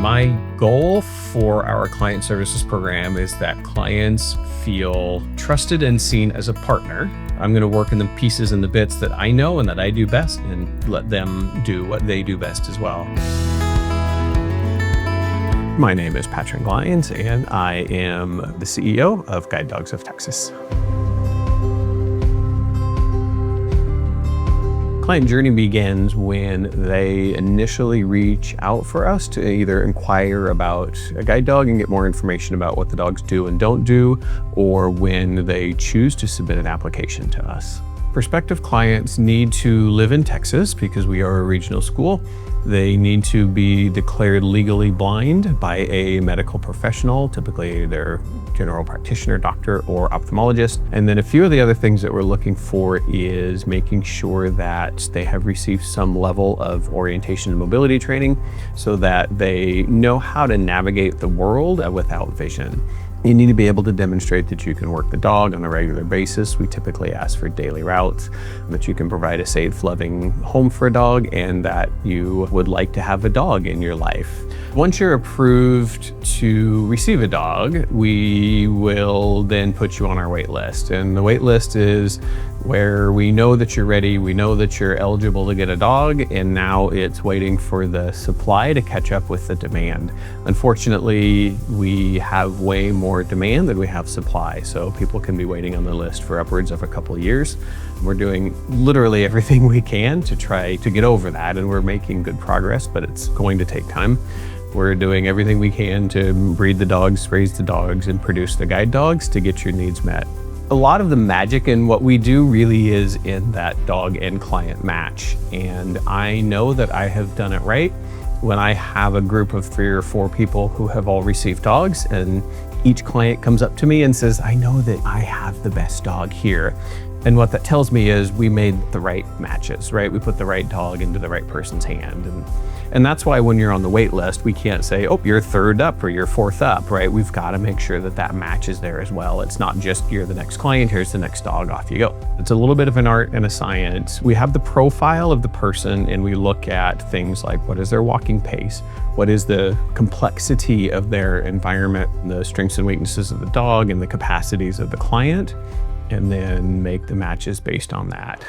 My goal for our client services program is that clients feel trusted and seen as a partner. I'm going to work in the pieces and the bits that I know and that I do best and let them do what they do best as well. My name is Patrick Glines, and I am the CEO of Guide Dogs of Texas. Client journey begins when they initially reach out for us to either inquire about a guide dog and get more information about what the dogs do and don't do, or when they choose to submit an application to us. Prospective clients need to live in Texas because we are a regional school. They need to be declared legally blind by a medical professional, typically their general practitioner, doctor, or ophthalmologist. And then a few of the other things that we're looking for is making sure that they have received some level of orientation and mobility training so that they know how to navigate the world without vision. You need to be able to demonstrate that you can work the dog on a regular basis. We typically ask for daily routes, that you can provide a safe, loving home for a dog, and that you would like to have a dog in your life. Once you're approved to receive a dog, we will then put you on our wait list. And the wait list is where we know that you're ready, we know that you're eligible to get a dog, and now it's waiting for the supply to catch up with the demand. Unfortunately, we have way more demand than we have supply, so people can be waiting on the list for upwards of a couple of years. We're doing literally everything we can to try to get over that, and we're making good progress, but it's going to take time. We're doing everything we can to breed the dogs, raise the dogs, and produce the guide dogs to get your needs met. A lot of the magic in what we do really is in that dog and client match. And I know that I have done it right when I have a group of 3 or 4 people who have all received dogs, and each client comes up to me and says, I know that I have the best dog here. And what that tells me is we made the right matches, right? We put the right dog into the right person's hand. And that's why when you're on the wait list, we can't say, oh, you're 3rd up or you're 4th up, right? We've got to make sure that that match is there as well. It's not just you're the next client, here's the next dog, off you go. It's a little bit of an art and a science. We have the profile of the person and we look at things like what is their walking pace? What is the complexity of their environment, the strengths and weaknesses of the dog and the capacities of the client, and then make the matches based on that.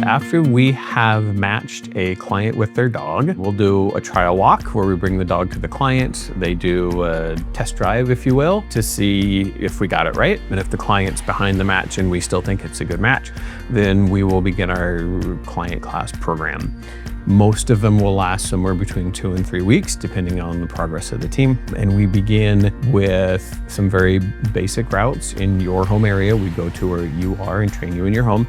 After we have matched a client with their dog, we'll do a trial walk where we bring the dog to the client. They do a test drive, if you will, to see if we got it right. And if the client's behind the match and we still think it's a good match, then we will begin our client class program. Most of them will last somewhere between 2 and 3 weeks, depending on the progress of the team. And we begin with some very basic routes in your home area. We go to where you are and train you in your home.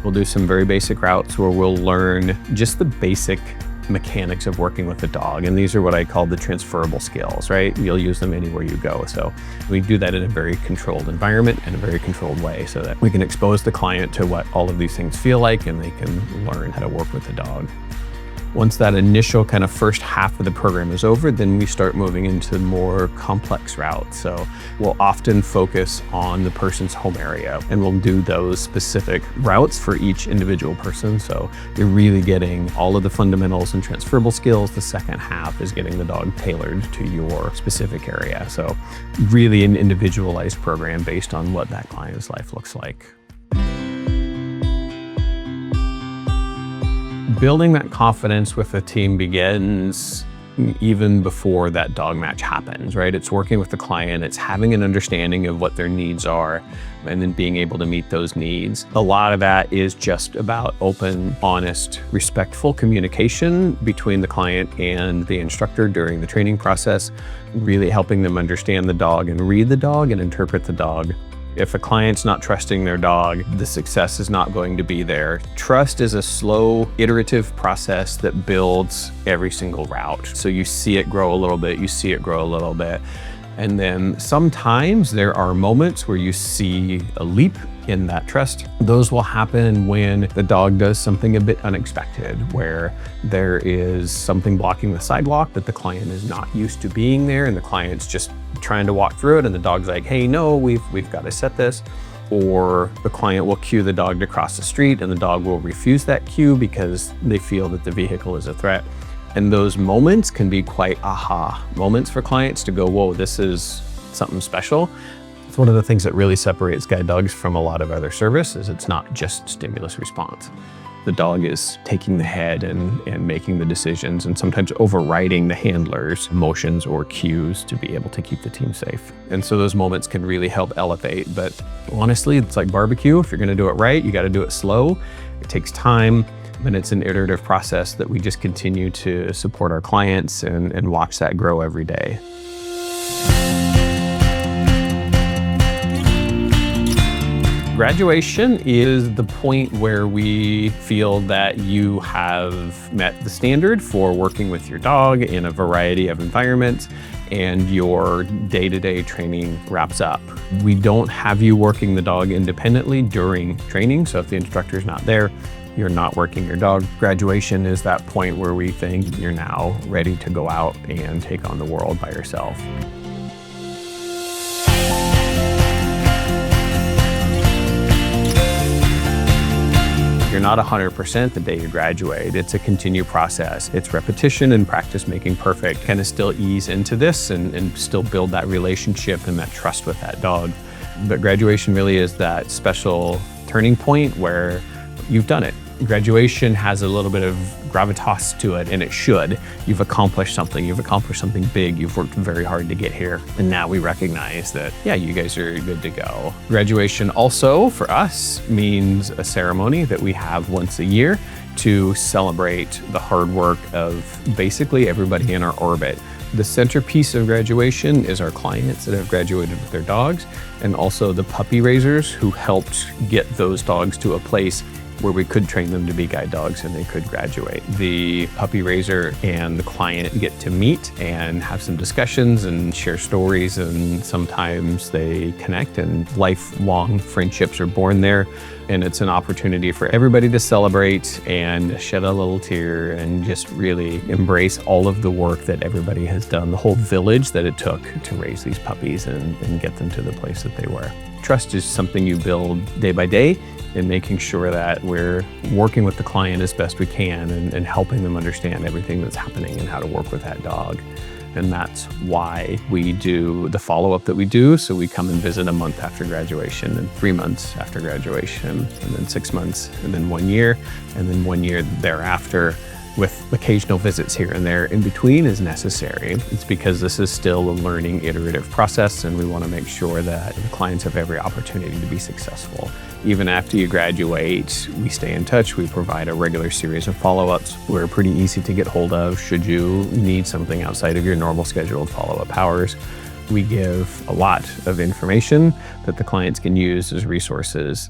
We'll do some very basic routes where we'll learn just the basic mechanics of working with the dog. And these are what I call the transferable skills, right? You'll use them anywhere you go. So we do that in a very controlled environment and a very controlled way so that we can expose the client to what all of these things feel like and they can learn how to work with the dog. Once that initial kind of first half of the program is over, then we start moving into more complex routes. So we'll often focus on the person's home area and we'll do those specific routes for each individual person. So you're really getting all of the fundamentals and transferable skills. The second half is getting the dog tailored to your specific area. So really an individualized program based on what that client's life looks like. Building that confidence with the team begins even before that dog match happens, right? It's working with the client, it's having an understanding of what their needs are, and then being able to meet those needs. A lot of that is just about open, honest, respectful communication between the client and the instructor during the training process, really helping them understand the dog and read the dog and interpret the dog. If a client's not trusting their dog, the success is not going to be there. Trust is a slow, iterative process that builds every single route. So you see it grow a little bit, you see it grow a little bit. And then sometimes there are moments where you see a leap in that trust. Those will happen when the dog does something a bit unexpected, where there is something blocking the sidewalk that the client is not used to being there, and the client's just trying to walk through it, and the dog's like, hey, no, we've got to set this. or the client will cue the dog to cross the street and the dog will refuse that cue because they feel that the vehicle is a threat. And those moments can be quite aha moments for clients to go, whoa, this is something special. It's one of the things that really separates guide dogs from a lot of other service is it's not just stimulus response. The dog is taking the head and making the decisions and sometimes overriding the handler's emotions or cues to be able to keep the team safe. And so those moments can really help elevate. But honestly, it's like barbecue. If you're gonna do it right, you gotta do it slow. It takes time. And it's an iterative process that we just continue to support our clients and watch that grow every day. Graduation is the point where we feel that you have met the standard for working with your dog in a variety of environments and your day-to-day training wraps up. We don't have you working the dog independently during training, so if the instructor is not there, you're not working your dog. Graduation is that point where we think you're now ready to go out and take on the world by yourself. You're not 100% the day you graduate. It's a continued process. It's repetition and practice making perfect. Kind of still ease into this and still build that relationship and that trust with that dog. But graduation really is that special turning point where you've done it. Graduation has a little bit of gravitas to it, and it should. You've accomplished something. You've accomplished something big. You've worked very hard to get here. And now we recognize that, yeah, you guys are good to go. Graduation also, for us, means a ceremony that we have once a year to celebrate the hard work of basically everybody in our orbit. The centerpiece of graduation is our clients that have graduated with their dogs, and also the puppy raisers who helped get those dogs to a place where we could train them to be guide dogs and they could graduate. The puppy raiser and the client get to meet and have some discussions and share stories, and sometimes they connect and lifelong friendships are born there. And it's an opportunity for everybody to celebrate and shed a little tear and just really embrace all of the work that everybody has done, the whole village that it took to raise these puppies and get them to the place that they were. Trust is something you build day by day, and making sure that we're working with the client as best we can and helping them understand everything that's happening and how to work with that dog. And that's why we do the follow-up that we do. So we come and visit a month after graduation, and 3 months after graduation, and then 6 months, and then 1 year, and then 1 year thereafter, with occasional visits here and there in between as necessary. It's because this is still a learning iterative process, and we want to make sure that the clients have every opportunity to be successful. Even after you graduate, we stay in touch. We provide a regular series of follow-ups. We're pretty easy to get hold of should you need something outside of your normal scheduled follow-up hours. We give a lot of information that the clients can use as resources.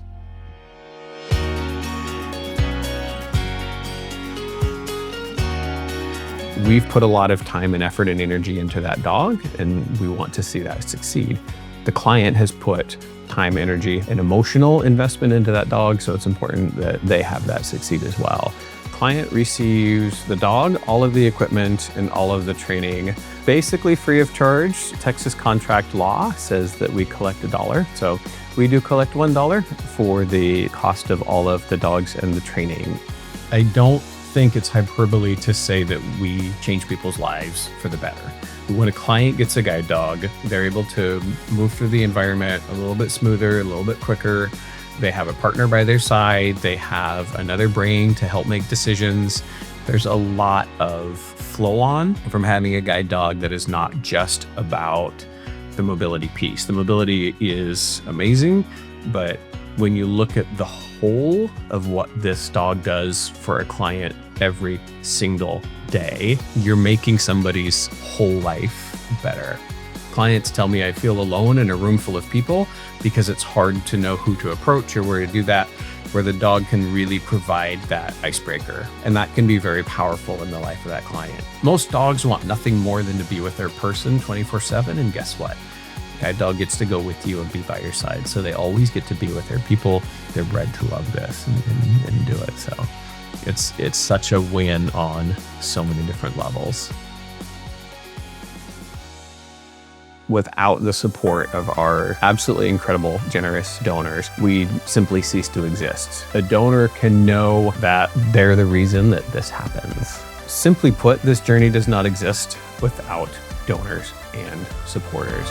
We've put a lot of time and effort and energy into that dog, and we want to see that succeed. The client has put time, energy, and emotional investment into that dog, so it's important that they have that succeed as well. Client receives the dog, all of the equipment, and all of the training, basically free of charge. Texas contract law says that we collect $1. So we do collect $1 for the cost of all of the dogs and the training. I don't think it's hyperbole to say that we change people's lives for the better. When a client gets a guide dog, they're able to move through the environment a little bit smoother, a little bit quicker. They have a partner by their side. They have another brain to help make decisions. There's a lot of flow on from having a guide dog that is not just about the mobility piece. The mobility is amazing, but when you look at the whole of what this dog does for a client every single day, you're making somebody's whole life better. Clients tell me I feel alone in a room full of people because it's hard to know who to approach or where to do that, where the dog can really provide that icebreaker. And that can be very powerful in the life of that client. Most dogs want nothing more than to be with their person 24/7, and guess what? Guide dog gets to go with you and be by your side. So they always get to be with their people. They're bred to love this and do it. So it's such a win on so many different levels. without the support of our absolutely incredible, generous donors, we simply cease to exist. A donor can know that they're the reason that this happens. Simply put, this journey does not exist without donors and supporters.